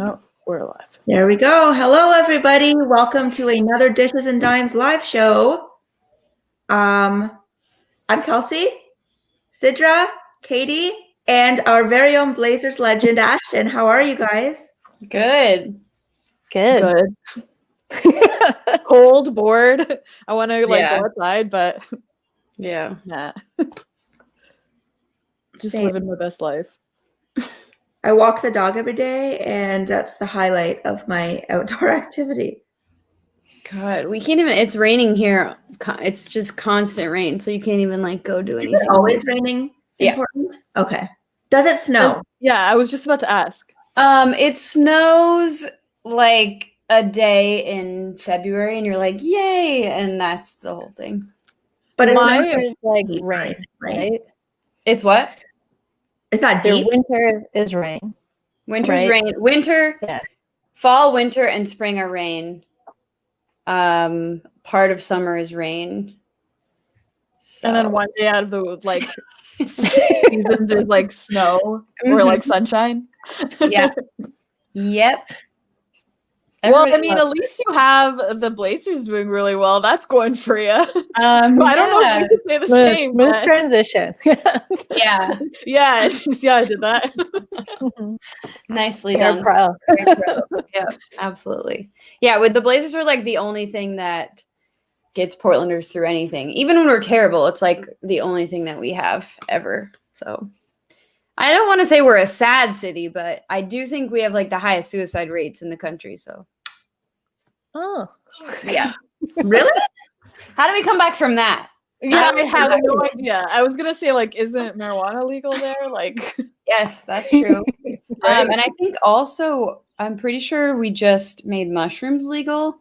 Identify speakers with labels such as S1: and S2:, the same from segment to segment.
S1: Oh, we're live.
S2: There we go. Hello, everybody. Welcome to another Dishes and Dimes live show. I'm Kelsey, Sidra, Katie, and our very own Blazers legend, Ashton. How are you guys?
S3: Good.
S1: Cold, bored. I want to go outside, but
S3: yeah,
S1: nah. Just living my best life.
S2: I walk the dog every day, and that's the highlight of my outdoor activity.
S3: God, we can't even. It's raining here. It's just constant rain, so you can't even go do anything.
S2: Is it always raining in Portland? Okay. Does it snow?
S1: I was just about to ask.
S3: It snows like a day in February, and you're like, yay, and that's the whole thing.
S2: But it's not
S4: like rain, right?
S3: It's what?
S2: It's not deep.
S4: Winter is rain.
S3: Winter's rain. Winter, fall, winter, and spring are rain. Part of summer is rain. So.
S1: And then one day out of the seasons there's snow or sunshine.
S3: Yeah. Yep.
S1: Well, I mean, at least you have the Blazers doing really well. That's going for you. I don't know if we could say the same.
S4: Smooth transition.
S3: Yeah.
S1: Yeah, I did that.
S3: Nicely done.
S4: Pro.
S3: Yeah, absolutely. Yeah, with the Blazers are the only thing that gets Portlanders through anything. Even when we're terrible, it's the only thing that we have ever. So I don't want to say we're a sad city, but I do think we have the highest suicide rates in the country. So,
S4: oh,
S3: yeah,
S2: really? How
S3: do we come back from that?
S1: Yeah, I have no idea. I was gonna say isn't marijuana legal there?
S3: Yes, that's true. Right? And I think also I'm pretty sure we just made mushrooms legal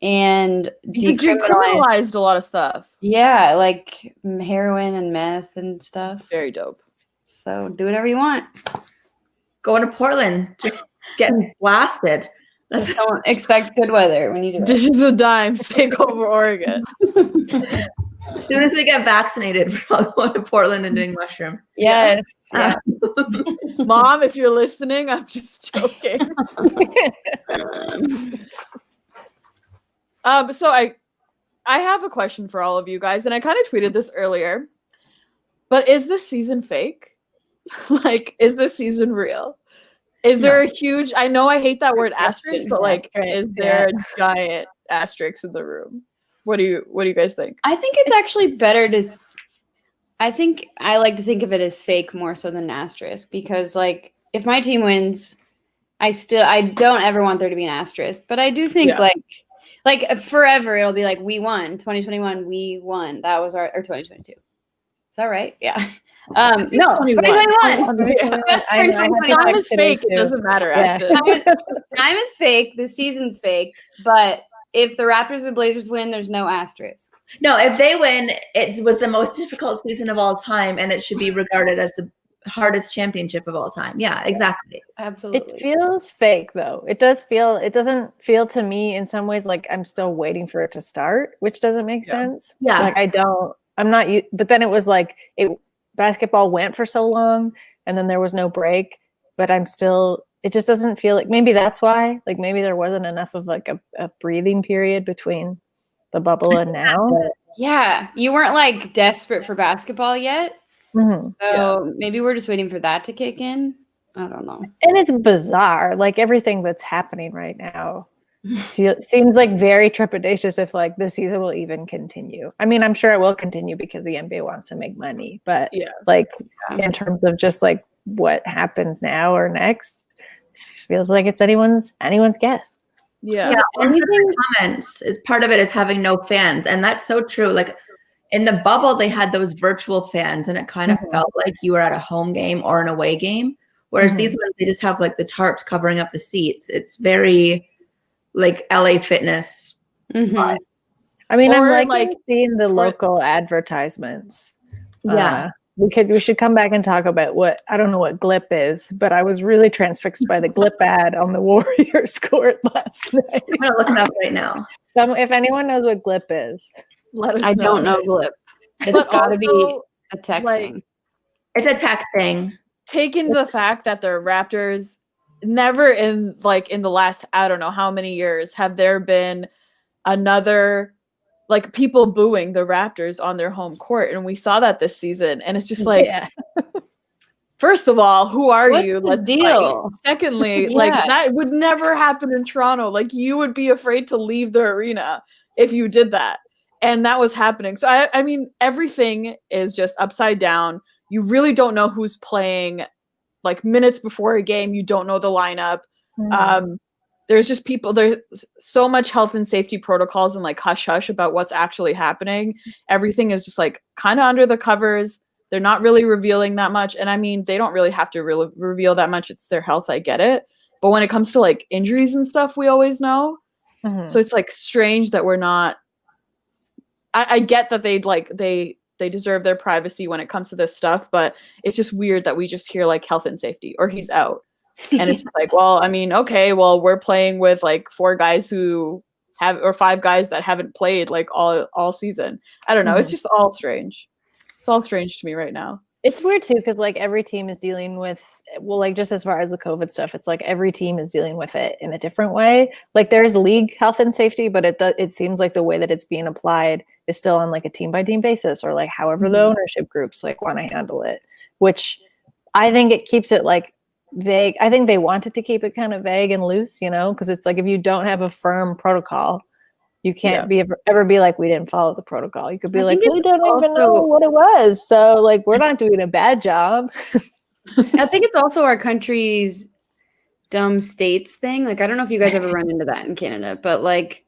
S3: and
S1: decriminalized a lot of stuff.
S3: Yeah, like heroin and meth and stuff.
S1: Very dope.
S3: So do whatever you want.
S2: Going to Portland, just getting blasted.
S3: Just don't expect good weather when you do it.
S1: Dishes and Dimes take over Oregon.
S2: As soon as we get vaccinated, we're all going to Portland and doing mushroom.
S3: Yes. Yeah.
S1: Mom, if you're listening, I'm just joking. So I have a question for all of you guys, and I kind of tweeted this earlier. But is this season fake? Is this season real? Is there a huge? I know I hate that word asterisk, but is there a giant asterisk in the room? What do you guys think?
S3: I think it's actually better to. I think I like to think of it as fake more so than an asterisk because if my team wins, I don't ever want there to be an asterisk, but I do think forever it'll be we won 2021, we won. That was our 2022. Is that right? Yeah. No, 2021.
S1: Time is fake. It doesn't matter.
S3: Yeah. Time is fake. The season's fake. But if the Raptors and Blazers win, there's no asterisk.
S2: No, if they win, it was the most difficult season of all time, and it should be regarded as the hardest championship of all time. Yeah, exactly.
S3: Absolutely.
S4: It feels fake, though. It doesn't feel to me in some ways like I'm still waiting for it to start, which doesn't make sense.
S2: Yeah.
S4: I'm not, but then it was basketball went for so long and then there was no break, but it just doesn't feel maybe that's why, maybe there wasn't enough of a breathing period between the bubble and now.
S3: Yeah. You weren't desperate for basketball yet.
S4: Mm-hmm.
S3: So maybe we're just waiting for that to kick in. I don't know.
S4: And it's bizarre. Everything that's happening right now seems very trepidatious if the season will even continue. I mean, I'm sure it will continue because the NBA wants to make money, but in terms of just what happens now or next, it feels like it's anyone's guess.
S1: Yeah.
S2: Comments is part of it is having no fans, and that's so true. In the bubble, they had those virtual fans, and it kind of felt like you were at a home game or an away game. Whereas these ones, they just have the tarps covering up the seats. It's very LA Fitness.
S4: Mm-hmm. I mean, I'm seeing the local advertisements.
S2: Yeah.
S4: We should come back and talk about I don't know what GLIP is, but I was really transfixed by the GLIP ad on the Warriors court last night.
S2: I'm going to look it up right now.
S4: If anyone knows what GLIP is,
S1: let us know.
S3: I don't know GLIP. It's got to be a tech thing.
S2: It's a tech thing.
S1: Taking the fact that the Raptors never in the last, I don't know how many years, have there been another like people booing the Raptors on their home court. And we saw that this season. And it's just like, first of all, who are you?
S3: Let's deal.
S1: Fight. Secondly, like that would never happen in Toronto. Like you would be afraid to leave the arena if you did that. And that was happening. So I mean, everything is just upside down. You really don't know who's playing. Like minutes before a game, you don't know the lineup. There's just there's so much health and safety protocols and like hush hush about what's actually happening. Everything is just like kind of under the covers. They're not really revealing that much. And I mean, they don't really have to reveal that much. It's their health. I get it. But when it comes to like injuries and stuff, we always know. So it's like strange that we're not, I get that they deserve their privacy when it comes to this stuff, but it's just weird that we just hear like health and safety or he's out. And it's just like, well, I mean, okay, well, we're playing with like 4 guys who have, or 5 guys that haven't played like all season. I don't know. It's just all strange. It's all strange to me right now.
S4: It's weird too, because like every team is dealing with, well, like just as far as the COVID stuff, it's like every team is dealing with it in a different way. Like there's league health and safety, but it seems like the way that it's being applied is still on like a team by team basis, or like however the ownership groups like want to handle it, which I think it keeps it like vague. I think they wanted to keep it kind of vague and loose, you know, because it's like if you don't have a firm protocol, you can't ever be like, we didn't follow the protocol. You could be like, we don't even know what it was. So like, we're not doing a bad job.
S3: I think it's also our country's dumb states thing. Like, I don't know if you guys ever run into that in Canada, but like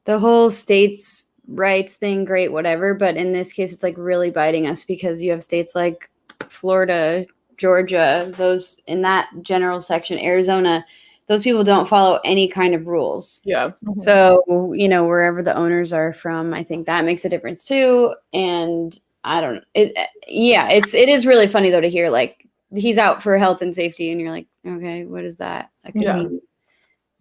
S3: the whole states rights thing, great, whatever. But in this case, it's like really biting us because you have states like Florida, Georgia, those in that general section, Arizona, those people don't follow any kind of rules.
S1: Yeah.
S3: So, you know, wherever the owners are from, I think that makes a difference too. And I don't, it is really funny though to hear like he's out for health and safety and you're like, okay, what is that? That could mean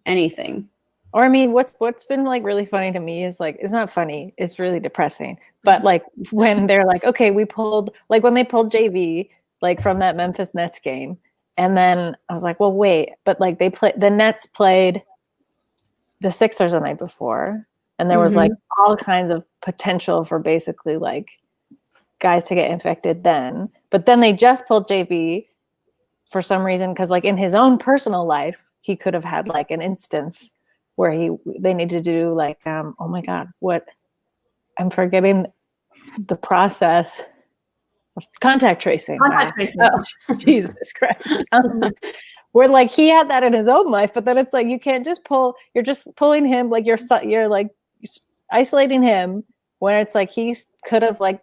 S3: anything.
S4: Or I mean, what's been like really funny to me is like, it's not funny, it's really depressing. But like when they're like, okay, when they pulled JV like from that Memphis Nets game. And then I was like, well, wait, but like the Nets played the Sixers the night before. And there was like all kinds of potential for basically like guys to get infected then. But then they just pulled JV for some reason. Cause like in his own personal life, he could have had like an instance where they needed to do like, oh my God, I'm forgetting the process. Contact tracing. Oh, Jesus Christ. Where like he had that in his own life, but then it's like you can't just you're just pulling him, like you're like isolating him when it's like he could have like,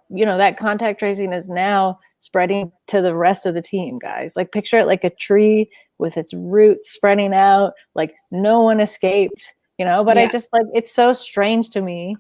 S4: you know, that contact tracing is now spreading to the rest of the team, guys. Like picture it like a tree with its roots spreading out, like no one escaped, you know, but I just like, it's so strange to me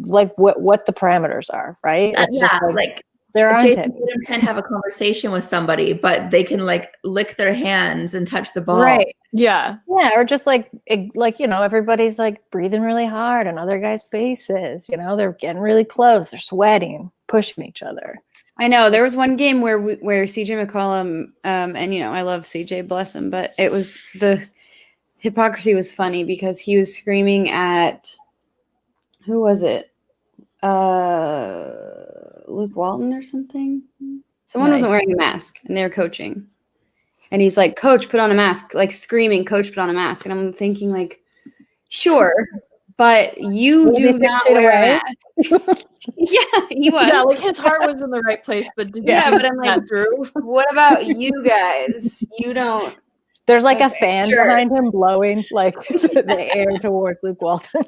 S4: like what the parameters are, right? It's just like there aren't any.
S2: Can have a conversation with somebody, but they can like lick their hands and touch the ball.
S4: Right.
S1: Yeah.
S4: Yeah. Or just like, you know, everybody's like breathing really hard on other guys' faces, you know, they're getting really close. They're sweating, pushing each other.
S3: I know there was one game where CJ McCollum, and you know, I love CJ, bless him, but it was the hypocrisy was funny because he was screaming at, who was it? Luke Walton or something. Someone wasn't wearing a mask and they were coaching. And he's like, Coach, put on a mask, like screaming, Coach, put on a mask. And I'm thinking like, sure, but you do not wear a mask. Yeah, he was.
S1: Yeah, like his heart was in the right place, but did
S3: but I'm like, what about you guys? You don't.
S4: There's like a fan behind him blowing like the air towards Luke Walton.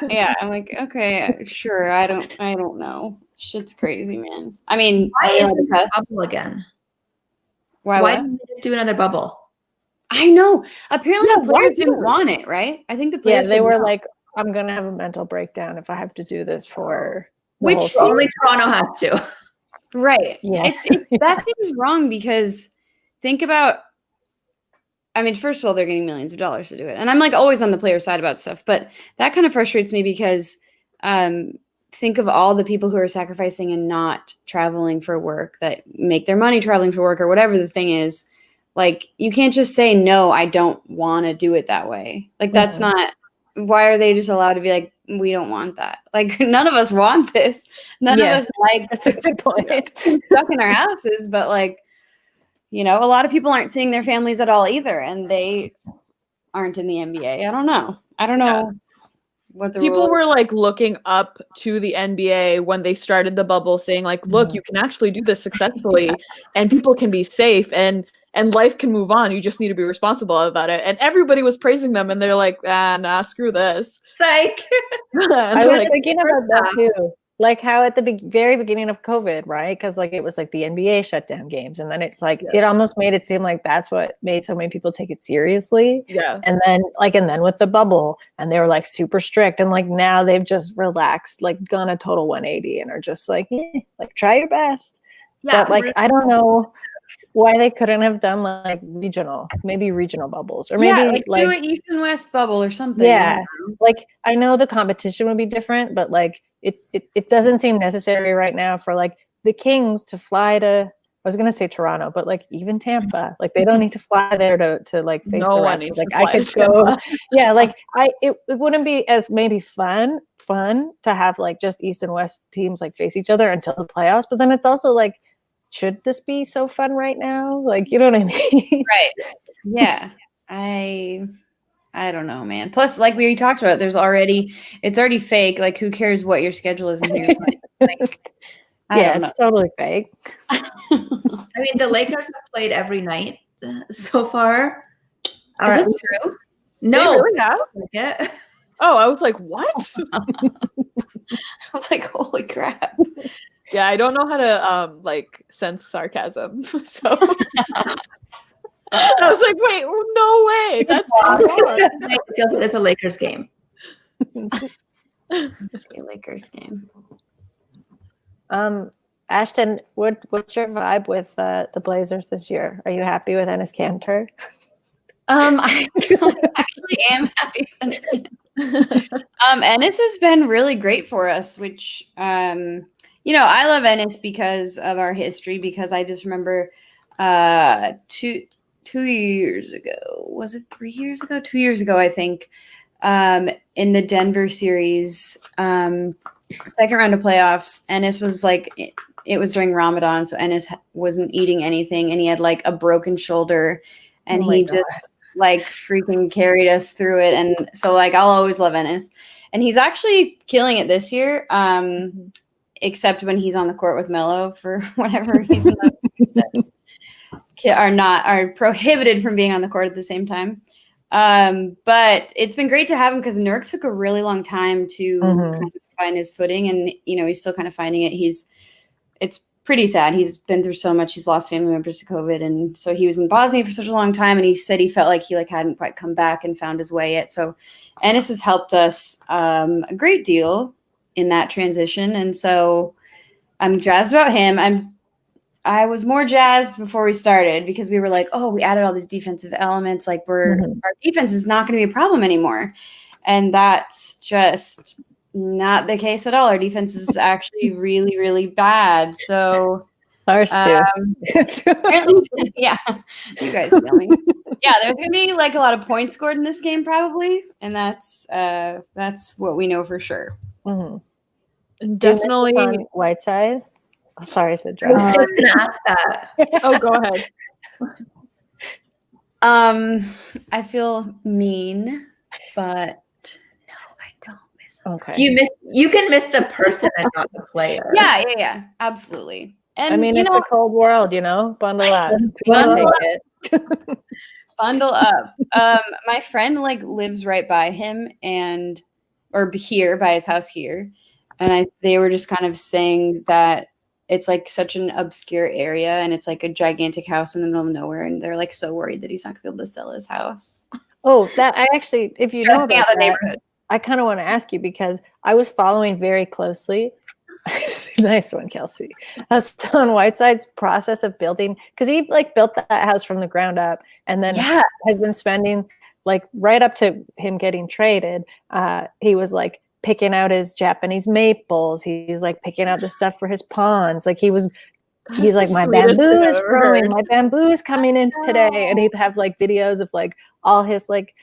S3: Yeah. I'm like, okay, sure. I don't know. Shit's crazy, man. I mean,
S2: why is the bubble again? Why didn't they just do another bubble?
S3: I know. Apparently the players didn't want it, right? I think the players
S4: they were like, I'm gonna have a mental breakdown if I have to do this for
S2: which only Toronto has to.
S3: Right. Yeah. It's that seems wrong because think about, I mean, first of all, they're getting millions of dollars to do it. And I'm like always on the player side about stuff, but that kind of frustrates me because think of all the people who are sacrificing and not traveling for work that make their money traveling for work or whatever the thing is. like you can't just say no, I don't want to do it that way. Like that's not. Why are they just allowed to be like, we don't want that? Like none of us want this. None of us like
S4: that's a good point.
S3: stuck in our houses, but like, you know, a lot of people aren't seeing their families at all either, and they aren't in the NBA. I don't know what the
S1: people
S3: rule
S1: were like looking up to the NBA when they started the bubble, saying like, look, you can actually do this successfully and people can be safe and life can move on. You just need to be responsible about it. And everybody was praising them, and they're like, nah, screw this.
S2: Like,
S4: I was thinking about that too. Like how at the very beginning of COVID, right? Because like it was like the NBA shut down games, and then it's like it almost made it seem like that's what made so many people take it seriously.
S1: Yeah.
S4: And then with the bubble, and they were like super strict, and like now they've just relaxed, like gone a total 180, and are just like, like try your best.
S2: yeah,
S4: But like I don't know why they couldn't have done like regional bubbles, or maybe
S3: like do an East and West bubble or something.
S4: Yeah, like I know the competition would be different, but like it doesn't seem necessary right now for like the Kings to fly to. I was gonna say Toronto, but like even Tampa, like they don't need to fly there to like face
S1: No
S4: the
S1: one
S4: Raptors.
S1: needs
S4: Like
S1: to
S4: I
S1: fly
S4: could
S1: to
S4: go,
S1: Tampa.
S4: yeah. Like it wouldn't be as maybe fun to have like just East and West teams like face each other until the playoffs. But then it's also like, should this be so fun right now? Like, you know what I mean?
S3: Right. Yeah. I don't know, man. Plus, like we talked about, it's already fake. Like, who cares what your schedule is in here? Like, I don't know.
S4: It's totally fake.
S2: I mean, the Lakers have played every night so far.
S3: Is it true?
S2: No,
S1: They really have?
S2: Yeah.
S1: Oh, I was like, what?
S3: I was like, holy crap.
S1: Yeah, I don't know how to like sense sarcasm. So I was like, wait, no way. That's
S2: It feels like it's a Lakers game.
S3: It's a Lakers game.
S4: Ashton, what's your vibe with the Blazers this year? Are you happy with Enes Kanter?
S3: I actually am happy with Ennis. Ennis has been really great for us, which you know, I love Ennis because of our history, because I just remember 2 years ago, was it 3 years ago? 2 years ago, I think, in the Denver series, second round of playoffs, Ennis was like, it was during Ramadan, so Ennis wasn't eating anything, and he had like a broken shoulder, and he just like freaking carried us through it. And so like I'll always love Ennis, and he's actually killing it this year, except when he's on the court with Melo for whatever reason are prohibited from being on the court at the same time. But it's been great to have him, because Nurk took a really long time to kind of find his footing, and you know, he's still kind of finding it. It's pretty sad. He's been through so much. He's lost family members to COVID, and so he was in Bosnia for such a long time, and he said he felt like he like hadn't quite come back and found his way yet. So Ennis has helped us a great deal in that transition, and so I'm jazzed about him. I was more jazzed before we started, because we were like, oh, we added all these defensive elements. Like our defense is not going to be a problem anymore. And that's just not the case at all. Our defense is actually really, really bad. So
S4: ours too.
S3: Yeah, you guys feel me. Yeah, there's going to be like a lot of points scored in this game probably. And that's what we know for sure.
S1: Definitely
S4: Whiteside. Oh, sorry, I said
S2: I was just going to ask that.
S1: Oh, go ahead.
S3: I feel mean, but no, I don't miss it.
S4: Okay.
S2: You can miss the person and not the player.
S3: Yeah, absolutely. And
S4: I mean, it's a cold world, you know. Bundle up.
S3: Bundle
S4: Take it.
S3: Bundle up. My friend like lives right by him, or here by his house here, and they were just kind of saying that it's like such an obscure area, and it's like a gigantic house in the middle of nowhere, and they're like so worried that he's not gonna be able to sell his house.
S4: Oh, that I actually, if you know about
S3: the
S4: that,
S3: neighborhood.
S4: I kind of want to ask you, because I was following very closely. Nice one, Kelsey. On Whiteside's process of building, because he like built that house from the ground up, and then has been spending like right up to him getting traded. He was like picking out his Japanese maples. He was like picking out the stuff for his ponds. Like he was he's like, my bamboo is growing, my bamboo is coming in today, and he'd have like videos of like all his like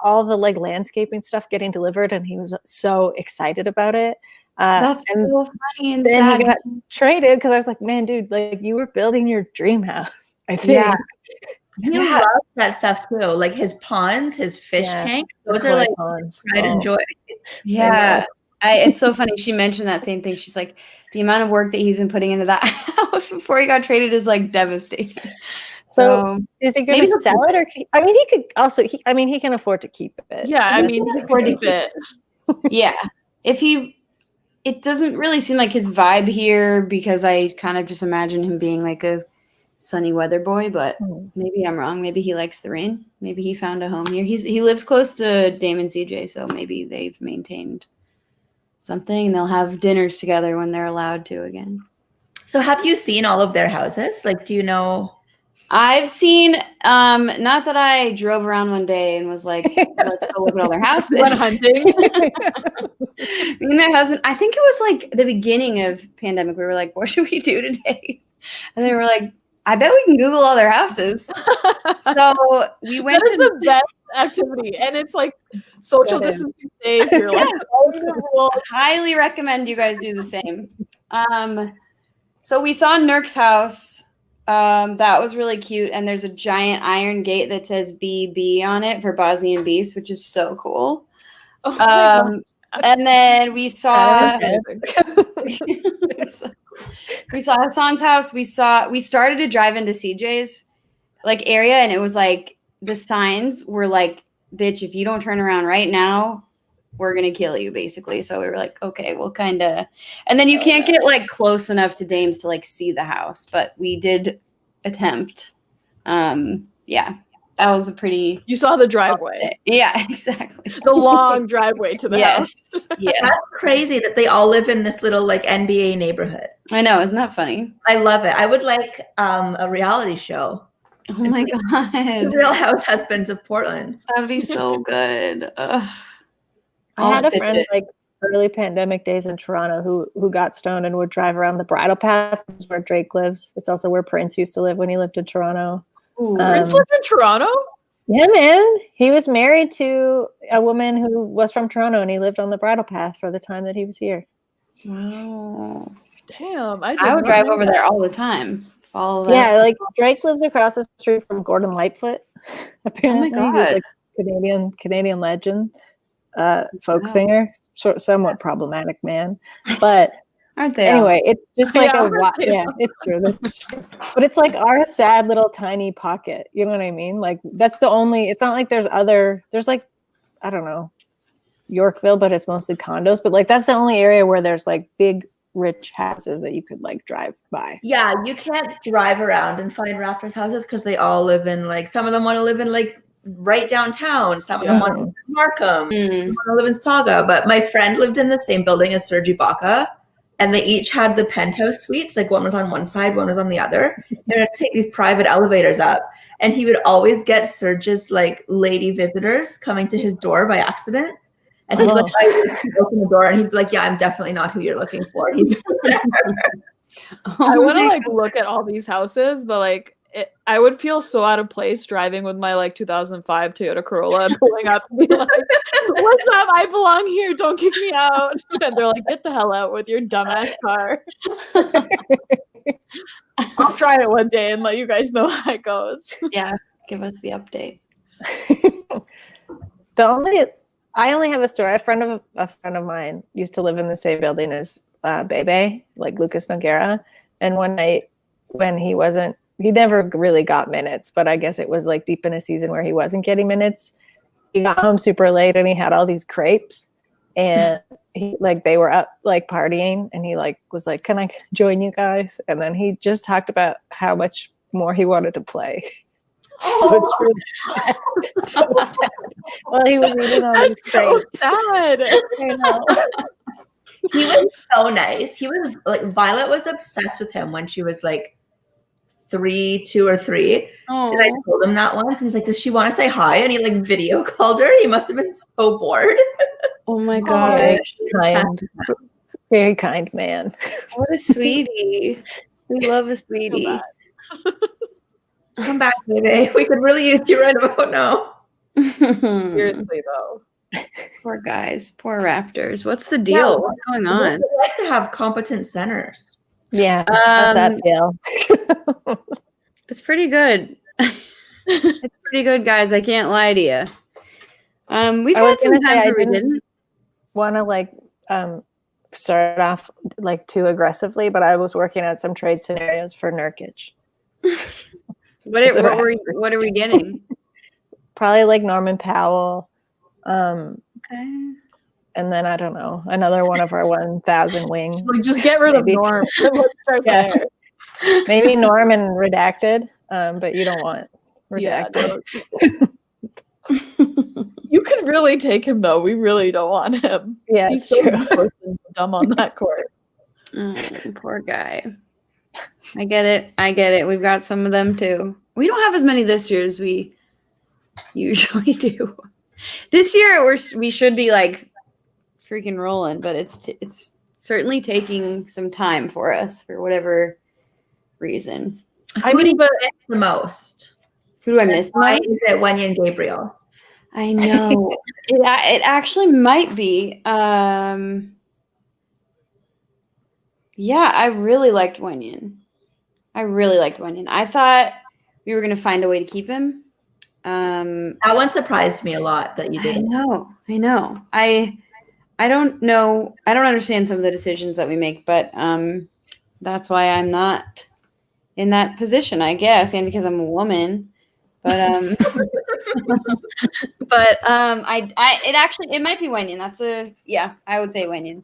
S4: all the like landscaping stuff getting delivered, and he was so excited about it.
S3: That's so funny and
S4: then
S3: sad.
S4: he got traded because I was like, man, dude, like you were building your dream house. I think.
S2: Yeah. He loves that stuff too. Like his ponds, his fish tank. Those are like
S4: ponds.
S2: I'd enjoy.
S3: Yeah. It's so funny. She mentioned that same thing. She's like, the amount of work that he's been putting into that house before he got traded is like devastating.
S4: So is he going to sell it, or I mean, he could also. He can afford to keep it.
S1: Yeah, I mean, he can afford to keep it.
S3: Yeah, it doesn't really seem like his vibe here because I kind of just imagine him being like a sunny weather boy. But maybe I'm wrong. Maybe he likes the rain. Maybe he found a home here. He lives close to Dame and CJ, so maybe they've maintained something, and they'll have dinners together when they're allowed to again.
S2: So have you seen all of their houses? Like, do you know?
S3: I've seen, not that I drove around one day and was like, let's go look at all their houses.
S1: Went hunting.
S3: Me and my husband, I think it was like the beginning of pandemic. We were like, what should we do today? And they were like, I bet we can Google all their houses. So we went
S1: to the best activity. And it's like social distancing safe. You're like,
S3: highly recommend you guys do the same. So we saw Nurk's house. That was really cute. And there's a giant iron gate that says BB on it for Bosnian Beast, which is so cool. And then we saw we saw Hassan's house. We started to drive into CJ's like area, and it was like the signs were like, bitch, if you don't turn around right now, we're gonna kill you, basically. So we were like, okay, we'll kind of, and then you can't get like close enough to Dame's to like see the house, but we did attempt. That was a pretty.
S1: You saw the driveway.
S3: Yeah, exactly.
S1: The long driveway to the house.
S3: Yes.
S2: That's crazy that they all live in this little like NBA neighborhood.
S3: I know, isn't that funny?
S2: I love it. I would like a reality show.
S3: Oh my god,
S2: The Real House Husbands of Portland.
S3: That'd be so good.
S4: I had a friend like early pandemic days in Toronto who got stoned and would drive around the bridle path, which is where Drake lives. It's also where Prince used to live when he lived in Toronto.
S1: Prince lived in Toronto?
S4: Yeah, man. He was married to a woman who was from Toronto, and he lived on the bridle path for the time that he was here.
S3: Wow.
S1: Damn.
S3: I would drive over there all the time.
S4: Yeah, like Drake lives across the street from Gordon Lightfoot. Apparently,
S3: oh my God.
S4: He's like Canadian legend, folk singer, somewhat problematic man, but
S3: aren't they?
S4: Anyway, it's just like it's true. That's true. But it's like our sad little tiny pocket. You know what I mean? Like that's the only. It's not like there's like I don't know, Yorkville, but it's mostly condos. But like that's the only area where there's like big rich houses that you could like drive by.
S2: Yeah, you can't drive around and find Raptors houses because they all live in like, some of them want to live in like right downtown, some of them want to live in Markham, some want to live in Saga. But my friend lived in the same building as Serge Ibaka, and they each had the penthouse suites. Like one was on one side, one was on the other. They had to take these private elevators up, and he would always get Serge's like lady visitors coming to his door by accident. And he'd like, open the door, and he'd be like, "Yeah, I'm definitely not who you're looking for." He's
S1: I want to like look at all these houses, but like I would feel so out of place driving with my like 2005 Toyota Corolla, pulling up and be like, "What's up? I belong here. Don't kick me out." And they're like, "Get the hell out with your dumbass car." I'll try it one day and let you guys know how it goes.
S3: Yeah, give us the update.
S4: I only have a story. A friend of mine used to live in the same building as Bebe, like Lucas Nogueira. And one night when he never really got minutes, but I guess it was like deep in a season where he wasn't getting minutes. He got home super late and he had all these crepes, and they were up like partying, and he like was like, "Can I join you guys?" And then he just talked about how much more he wanted to play. So it's really sad. So sad. Well, he was eating all these crepes.
S1: So sad.
S4: I know.
S2: He was so nice. He was like, Violet was obsessed with him when she was like 2 or 3.
S3: Oh.
S2: And I told him that once, and he's like, "Does she want to say hi?" And he like video called her. He must have been so bored.
S3: Oh my God.
S4: Very kind man.
S3: What a sweetie. We love a
S1: Feel
S3: sweetie.
S1: bad.
S2: Come back, baby. We could really use you right about now.
S1: Seriously though.
S3: Poor guys. Poor Raptors. What's the deal?
S2: Yeah,
S3: What's going
S2: What's
S3: on?
S2: it like to have competent centers?
S4: Yeah. How's that
S3: Um,
S4: feel?
S3: It's pretty good. It's pretty good, guys. I can't lie to you. We've
S4: I was
S3: had some
S4: gonna say
S3: times
S4: I
S3: where we
S4: didn't
S3: didn't.
S4: want to start off like too aggressively, but I was working out some trade scenarios for Nurkic.
S3: What are we getting?
S4: Probably like Norman Powell.
S3: Okay.
S4: And then I don't know, another one of our 1,000 wings.
S1: Like just get rid
S4: Maybe.
S1: of Norm. Let's start
S4: Yeah.
S1: there.
S4: Maybe Norm and redacted, but you don't want
S1: Yeah,
S4: redacted.
S1: you could really take him though. We really don't want him.
S4: Yeah,
S1: He's
S4: it's
S1: so
S4: true.
S1: useless and dumb on that court.
S3: Poor guy. I get it. We've got some of them too. We don't have as many this year as we usually do. This year we should be like freaking rolling, but it's certainly taking some time for us for whatever reason.
S1: I mean, but
S2: The most.
S3: Who do I miss the
S2: Why
S3: most?
S2: is it Wendy and Gabriel?
S3: I know. It actually might be. Yeah, I really liked Wenyan. I thought we were going to find a way to keep him.
S2: That one surprised me a lot that you
S3: I
S2: did.
S3: know. I don't know. I don't understand some of the decisions that we make, but that's why I'm not in that position, I guess, and because I'm a woman. But it might be Wenyan. I would say Wenyan.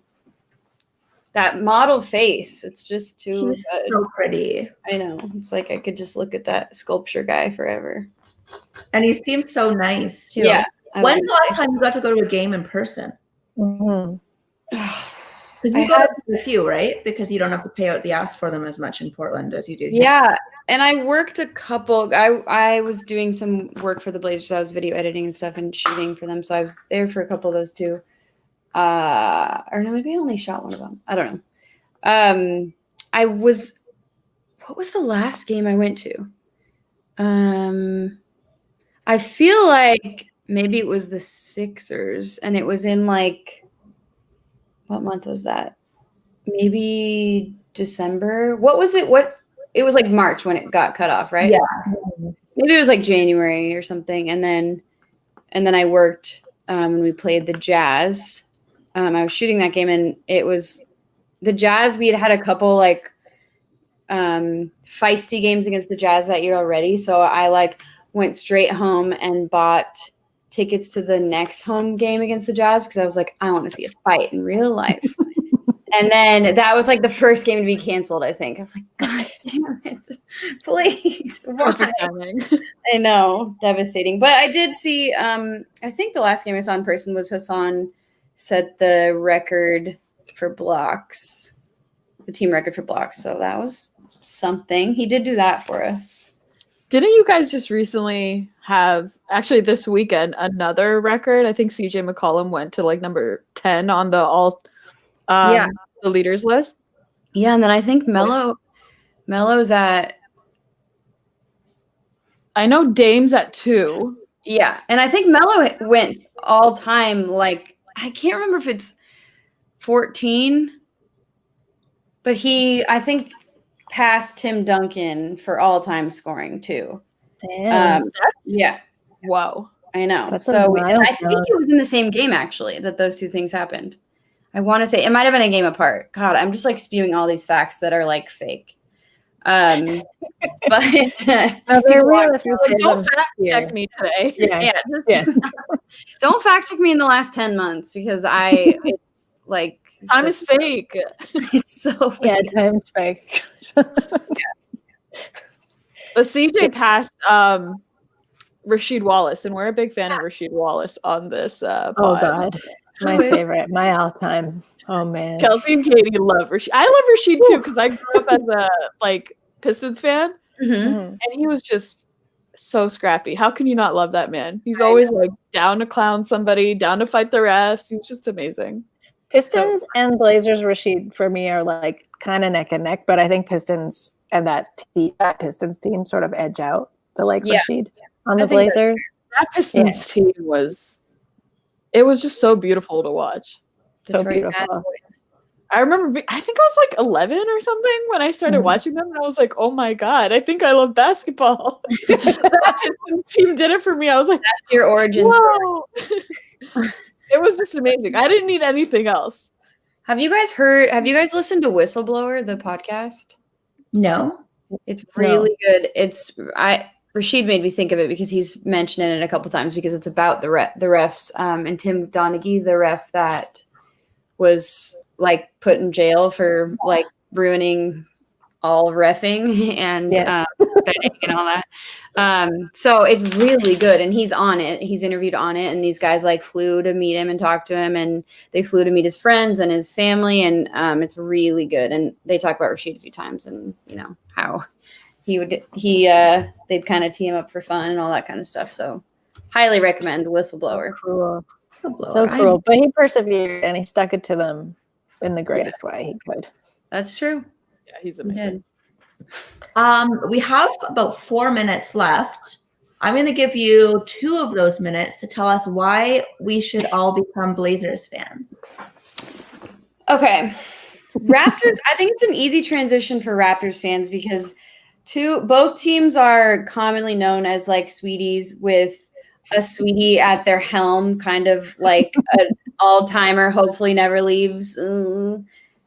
S3: That model face, it's just too
S2: He's
S3: good.
S2: so pretty.
S3: I know. It's like I could just look at that sculpture guy forever.
S2: And he seems so nice too.
S3: Yeah.
S2: When's the last time you got to go to a game in person?
S4: Mhm.
S2: Because you got a few, right? Because you don't have to pay out the ass for them as much in Portland as you do here.
S3: Yeah. And I worked a couple. I was doing some work for the Blazers. I was video editing and stuff and shooting for them. So I was there for a couple of those too. Or no, maybe I only shot one of them. I don't know. What was the last game I went to? I feel like maybe it was the Sixers, and it was in like, what month was that? Maybe December. What was it? It was like March when it got cut off, right?
S2: Yeah.
S3: Maybe it was like January or something. And then I worked when we played the Jazz. I was shooting that game, and it was the Jazz. We had a couple like feisty games against the Jazz that year already. So I like went straight home and bought tickets to the next home game against the Jazz because I was like, I want to see a fight in real life. And then that was like the first game to be canceled, I think. I was like, God damn it. Please.
S1: perfect
S3: Why?
S1: timing.
S3: I know. Devastating. But I did see, I think the last game I saw in person was Hassan set the record for blocks, the team record for blocks. So that was something. He did do that for us.
S1: Didn't you guys just recently have, actually this weekend, another record? I think CJ McCollum went to like number 10 on the the leaders list.
S3: Yeah, and then I think Melo's at,
S1: I know Dame's at 2.
S3: yeah, and I think Melo went all time, like, I can't remember if it's 14, but I think passed Tim Duncan for all time scoring too.
S4: Damn.
S3: Yeah.
S1: Wow.
S3: I know.
S4: That's a
S3: So I think
S4: milestone.
S3: it was in the same game actually that those two things happened. I want to say it might have been a game apart. God, I'm just like spewing all these facts that are like fake. But
S4: No, they're real if you say
S1: Don't
S4: them
S1: fact check
S4: here.
S1: me today.
S4: Yeah.
S3: just don't fact check me in the last 10 months because it's like
S1: Time is fake.
S3: it's so fake.
S4: Yeah, time's fake.
S1: But CJ passed Rasheed Wallace, and we're a big fan of Rasheed Wallace on this pod.
S4: Oh God. My favorite, my all-time. Oh man.
S1: Kelsey and Katie love Rasheed. I love Rasheed too because I grew up as a Pistons fan,
S3: Mhm.
S1: and he was just so scrappy. How can you not love that man? He's always like down to clown somebody, down to fight the refs. He's just amazing.
S4: Pistons and Blazers Rasheed for me are like kind of neck and neck, but I think Pistons and that Pistons team sort of edge out the
S3: Yeah.
S4: Rashid on the
S3: I think
S4: Blazers.
S1: That Pistons team was just so beautiful to watch.
S4: So
S3: Detroit
S4: beautiful.
S3: Bad Boys.
S1: I remember, I think I was like 11 or something when I started watching them, and I was like, oh my God, I think I love basketball. That Pistons team did it for me. I was like,
S3: That's your origin story.
S1: whoa. It was just amazing. I didn't need anything else.
S3: Have you guys listened to Whistleblower, the podcast?
S2: No.
S3: It's really good. Rashid made me think of it because he's mentioned it a couple times because it's about the refs and Tim Donaghy, the ref that was like put in jail for like ruining all reffing and betting and all that. So it's really good, and he's on it. He's interviewed on it, and these guys like flew to meet him and talk to him, and they flew to meet his friends and his family, and it's really good. And they talk about Rashid a few times, and you know how they'd kind of tee him up for fun and all that kind of stuff. So highly recommend Whistleblower.
S4: Cruel. So cruel, but he persevered and he stuck it to them in the greatest way he could.
S3: That's true.
S1: Yeah, he's amazing.
S2: We have about 4 minutes left. I'm going to give you 2 of those minutes to tell us why we should all become Blazers fans.
S3: Okay. Raptors, I think it's an easy transition for Raptors fans because both teams are commonly known as like sweeties with a sweetie at their helm, kind of like an all-timer, hopefully never leaves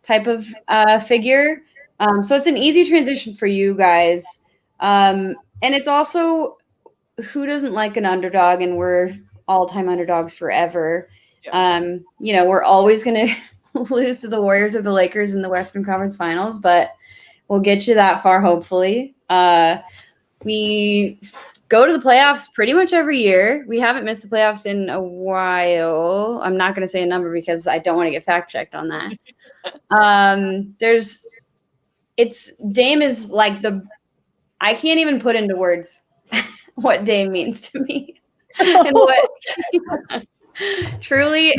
S3: type of figure. So it's an easy transition for you guys. And it's also, who doesn't like an underdog, and we're all-time underdogs forever.
S1: Yeah.
S3: You know, we're always going to lose to the Warriors or the Lakers in the Western Conference Finals, but we'll get you that far, hopefully. We go to the playoffs pretty much every year. We haven't missed the playoffs in a while. I'm not going to say a number because I don't want to get fact-checked on that. Dame is like I can't even put into words what Dame means to me. And what truly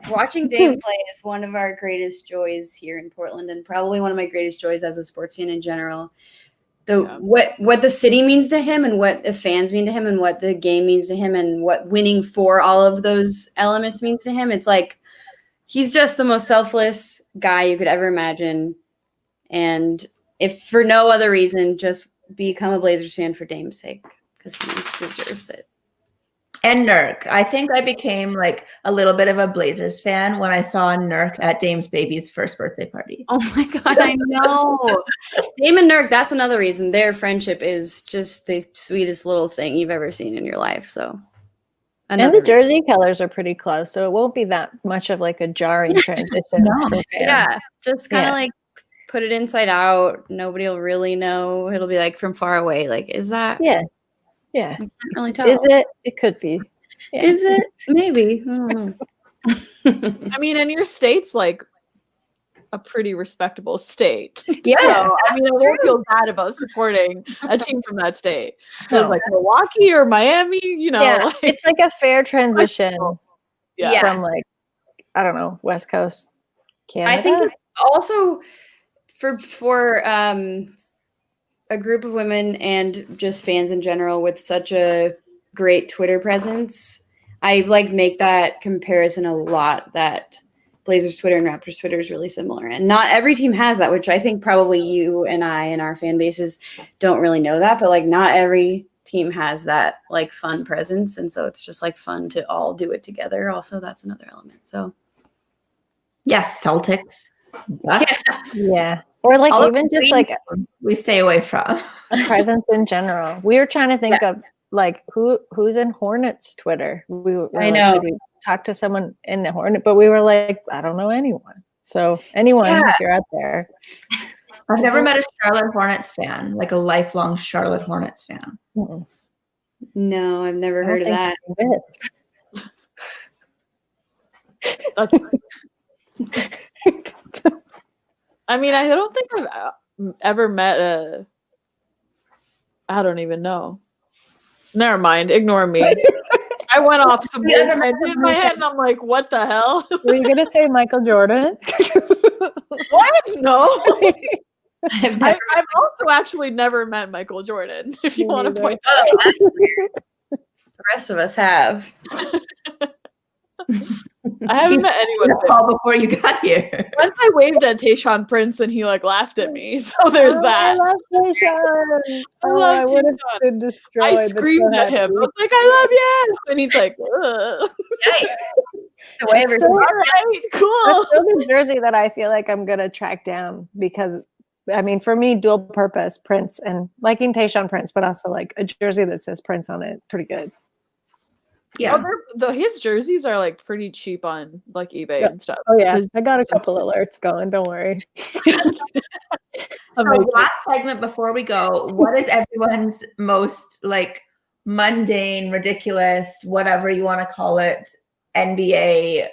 S3: watching Dame play is one of our greatest joys here in Portland, and probably one of my greatest joys as a sports fan in general. What the city means to him, and what the fans mean to him, and what the game means to him, and what winning for all of those elements means to him. It's like he's just the most selfless guy you could ever imagine. And if for no other reason, just become a Blazers fan for Dame's sake, because he deserves it.
S2: And Nurk. I think I became like a little bit of a Blazers fan when I saw Nurk at Dame's baby's first birthday party.
S3: Oh my God, I know. Dame and Nurk, that's another reason. Their friendship is just the sweetest little thing you've ever seen in your life. So,
S4: and the jersey colors are pretty close, so it won't be that much of like a jarring transition.
S3: Yeah, just kind of like put it inside out. Nobody will really know. It'll be like from far away. Like, is that?
S4: Yeah.
S3: I can't really tell.
S4: Is it? It could be.
S3: Yeah. Is it? Maybe. I don't know.
S1: I mean, and your state's like a pretty respectable state.
S3: Yes.
S1: So, I mean, I won't feel bad about supporting a team from that state. So like Milwaukee or Miami, you know.
S4: Yeah, it's like a fair transition from like, I don't know, West Coast Canada.
S3: I think it's also for a group of women and just fans in general with such a great Twitter presence. I like make that comparison a lot, that Blazers Twitter and Raptors Twitter is really similar. And not every team has that, which I think probably you and I and our fan bases don't really know that, but like not every team has that like fun presence. And so it's just like fun to all do it together. Also, that's another element. So
S2: yes, Celtics.
S4: Yeah. Or like even just like
S2: we stay away from
S4: presence in general. We were trying to think of like who's in Hornets Twitter. I know. Should we talk to someone in the Hornet? But we were like, I don't know anyone. So anyone if you're out there.
S2: I've never met a Charlotte Hornets fan, like a lifelong Charlotte Hornets fan.
S4: Mm-mm.
S3: No, I've never heard of that.
S1: That's I mean, I don't think I've ever met I don't even know. Never mind. Ignore me. I went off some tangent in my head, and I'm like, what the hell?
S4: Were you going to say Michael Jordan?
S1: What? No.
S2: I've
S1: I've
S2: never.
S1: also actually never met Michael Jordan, if you
S4: Me
S1: want to
S4: neither.
S1: point that
S2: Oh, that's weird. The rest of us have.
S1: I haven't met anyone.
S2: Call before you got here.
S1: Once I waved at Tayshaun Prince and he like laughed at me. So there's
S4: I
S1: that.
S4: love Tayshaun.
S1: love
S4: I would have
S1: Tayshaun.
S4: been destroyed.
S1: I
S4: but so
S1: screamed at him. I
S4: happy.
S1: was like, I love you. And he's like, ugh.
S2: Yikes. The way
S4: It's
S2: everyone's
S4: still-
S1: All right, cool.
S4: That's still the jersey that I feel like I'm gonna track down because, I mean, for me, dual purpose Prince and liking Tayshaun Prince, but also like a jersey that says Prince on it, pretty good.
S2: yeah.
S1: His jerseys are like pretty cheap on like eBay and stuff.
S4: Oh yeah,
S1: His-
S4: I got a couple alerts going. Don't worry.
S2: So last segment before we go, what is everyone's most like mundane, ridiculous, whatever you want to call it, NBA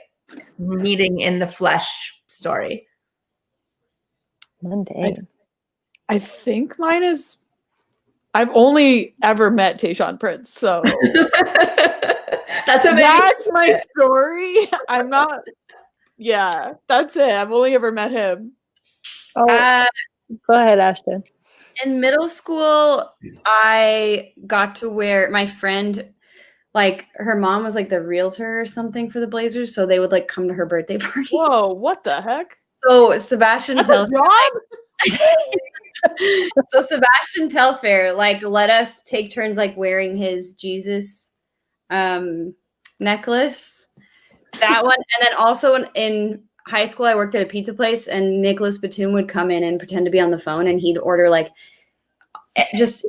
S2: meeting in the flesh story?
S4: Mundane.
S1: I think mine is. I've only ever met Tayshaun Prince, so
S2: That's what made me-
S1: that's my story. I'm not. Yeah, that's it. I've only ever met him.
S4: Oh, go ahead, Ashton.
S3: In middle school, I got to wear my friend, like her mom was like the realtor or something for the Blazers, so they would like come to her birthday parties.
S1: Whoa, what the heck?
S3: So Sebastian
S1: That's a
S3: Telfair,
S1: job?
S3: so Sebastian Telfair like let us take turns like wearing his Jesus necklace. That one, and then also in high school, I worked at a pizza place, and Nicholas Batum would come in and pretend to be on the phone, and he'd order like just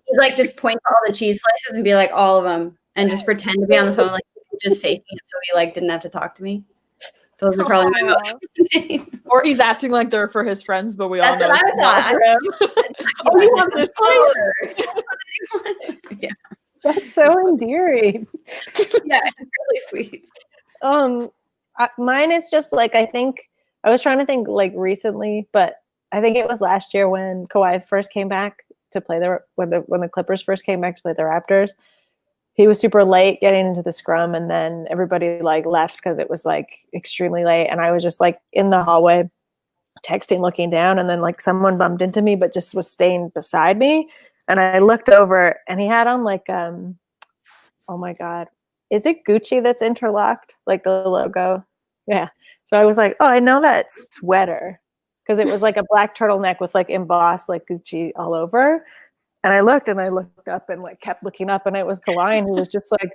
S3: point to all the cheese slices and be like all of them, and just pretend to be on the phone, like just faking it, so he like didn't have to talk to me. Those are probably my most.
S1: Or he's acting like they're for his friends, but we
S2: That's
S1: all know
S2: what I
S1: it's not
S2: thought.
S1: for him. Oh, you want this place?
S3: Yeah,
S4: That's so endearing.
S3: yeah, it's really sweet.
S4: Mine is just like, I think I was trying to think like recently, but I think it was last year when Kawhi first came back to play when the Clippers first came back to play the Raptors. He was super late getting into the scrum, and then everybody like left because it was like extremely late, and I was just like in the hallway texting, looking down, and then like someone bumped into me but just was staying beside me, and I looked over and he had on like oh my god, is it Gucci that's interlocked, like the logo? Yeah. So I was like, oh, I know that sweater, because it was like a black turtleneck with like embossed like Gucci all over. And I looked up and like kept looking up, and it was Kawhi, and he was just like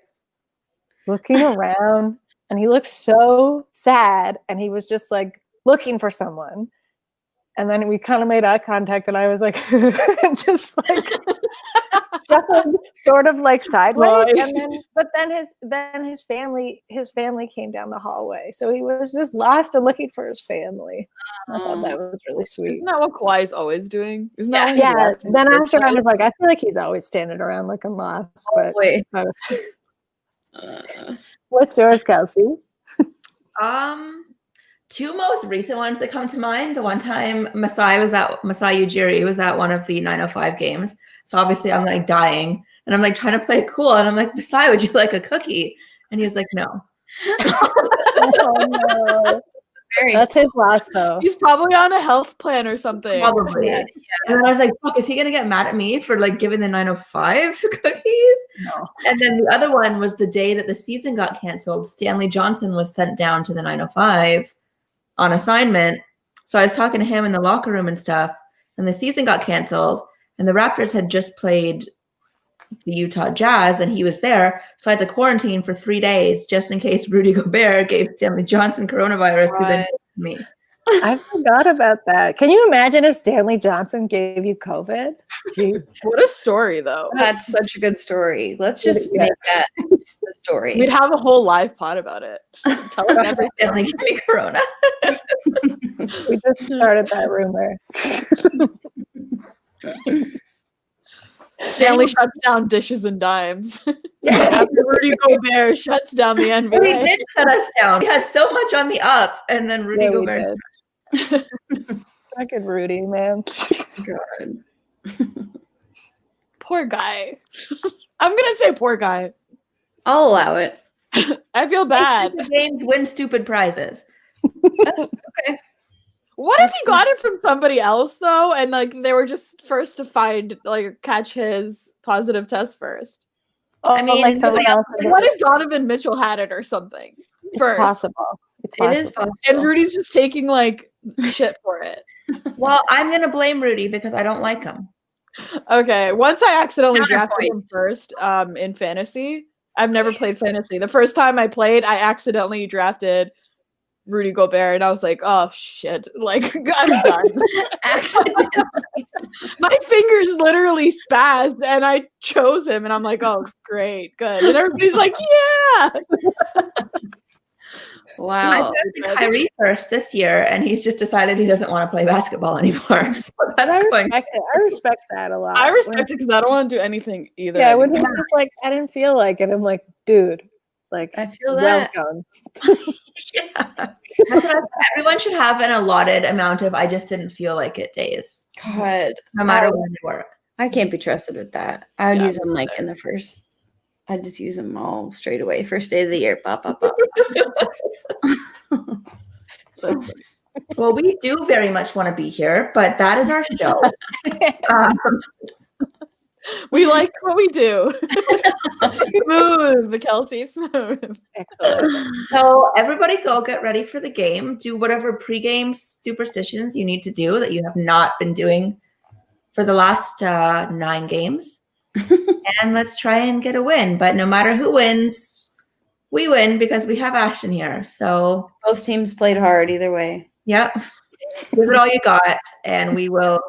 S4: looking around, and he looked so sad, and he was just like looking for someone. And then we kind of made eye contact, and I was like, just like shuffled sort of like sideways. And then his family came down the hallway. So he was just lost and looking for his family. I thought that was really sweet.
S1: Isn't that what Kawhi's always doing? Isn't that when
S4: Yeah.
S1: he's
S4: Then
S1: watching
S4: after I
S1: the
S4: was like, I feel like he's always standing around like I'm lost. But
S3: Wait.
S4: What's yours, Kelsey?
S2: Two most recent ones that come to mind. The one time Masai Ujiri was at one of the 905 games. So obviously I'm like dying, and I'm like trying to play it cool, and I'm like, Masai, would you like a cookie? And he was like, no.
S4: Oh, no. That's his loss, though.
S1: He's probably on a health plan or something.
S2: Probably. Yeah. And then I was like, fuck, is he gonna get mad at me for like giving the 905 cookies?
S4: No.
S2: And then the other one was the day that the season got canceled. Stanley Johnson was sent down to the 905 on assignment. So I was talking to him in the locker room and stuff, and the season got canceled, and the Raptors had just played the Utah Jazz, and he was there. So I had to quarantine for 3 days just in case Rudy Gobert gave Stanley Johnson coronavirus, who then me.
S4: I forgot about that. Can you imagine if Stanley Johnson gave you COVID? Jeez.
S1: What a story, though.
S3: That's such a good story. Let's just make that the story.
S1: We'd have a whole live pod about it. Tell us everything.
S2: Stanley gave me corona.
S4: We just started that rumor.
S1: Stanley shuts down dishes and dimes. After Rudy Gobert shuts down the
S2: He
S1: NBA.
S2: did shut us down. He had so much on the up, and then Rudy
S4: Yeah, we
S2: Gobert.
S4: did. Fucking Rudy, man.
S3: God.
S1: Poor guy. I'm gonna say poor guy.
S3: I'll allow it.
S1: I feel bad.
S2: Games win stupid prizes.
S3: That's okay.
S1: What if he got it from somebody else though, and like they were just first to find like catch his positive test first?
S4: Oh,
S2: I mean,
S4: like someone else.
S1: Like, what if Donovan Mitchell had it or something
S4: It's
S1: first?
S4: possible. It's
S2: It
S4: possible.
S2: is possible.
S1: And Rudy's just taking like shit for it.
S2: Well, I'm gonna blame Rudy because I don't like him.
S1: Okay, once I accidentally
S3: Counterpoint.
S1: drafted him first in fantasy. I've never played fantasy. The first time I played, I accidentally drafted Rudy Gobert, and I was like, "Oh shit!" Like I'm done.
S2: Accidentally.
S1: My fingers literally spazzed, and I chose him, and I'm like, "Oh, great, good." And everybody's like, "Yeah."
S2: I
S3: Wow.
S2: drafted Kyrie first this year, and he's just decided he doesn't want to play basketball anymore. So
S4: But I
S2: that's going.
S4: respect it. I respect that a lot.
S1: I respect it because I don't want to do anything either.
S4: Yeah, when he
S1: anymore.
S4: was like, I didn't feel like it. I'm like, dude, like,
S2: I feel that.
S4: welcome.
S2: Yeah. That's what everyone should have an allotted amount of I just didn't feel like it days,
S3: God.
S2: no matter when they work.
S3: I can't be trusted with that. I would
S1: Yeah,
S3: use them like in the first. I'd just use them all straight away. First day of the year. Pop, pop, pop.
S2: Well, we do very much want to be here, but that is our show.
S1: We like what we do. Smooth, Kelsey, smooth.
S4: Excellent.
S2: So everybody go get ready for the game. Do whatever pregame superstitions you need to do that you have not been doing for the last 9 games. And let's try and get a win. But no matter who wins, we win because we have Ashton here. So
S3: Both teams played hard either way.
S2: yep, give it all you got. And we will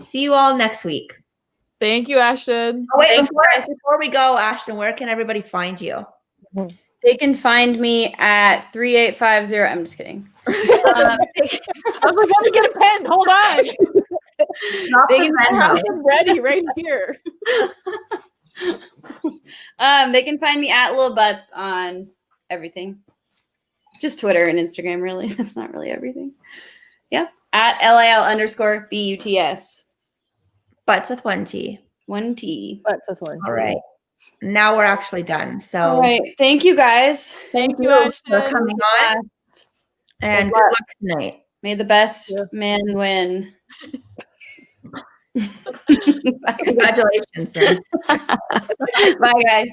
S2: see you all next week.
S1: Thank you, Ashton.
S2: Oh, wait,
S3: Thank you, guys.
S2: before we go, Ashton, where can everybody find you?
S3: They can find me at 3850. I'm just kidding.
S1: I was like, let me get a pen. Hold on.
S3: They can
S1: I have them ready right here.
S3: They can find me at Lil Butts on everything. Just Twitter and Instagram, really. That's not really everything. Yeah. At LAL_BUTS.
S2: Butts with 1 T.
S3: 1 T.
S4: Butts with 1 T.
S2: All right. Now we're actually done. So
S3: All right. Thank you guys.
S1: Thank you,
S2: for
S1: Ashton.
S2: coming on. And good luck tonight.
S3: May the best man win.
S2: Congratulations, then.
S3: Bye, guys.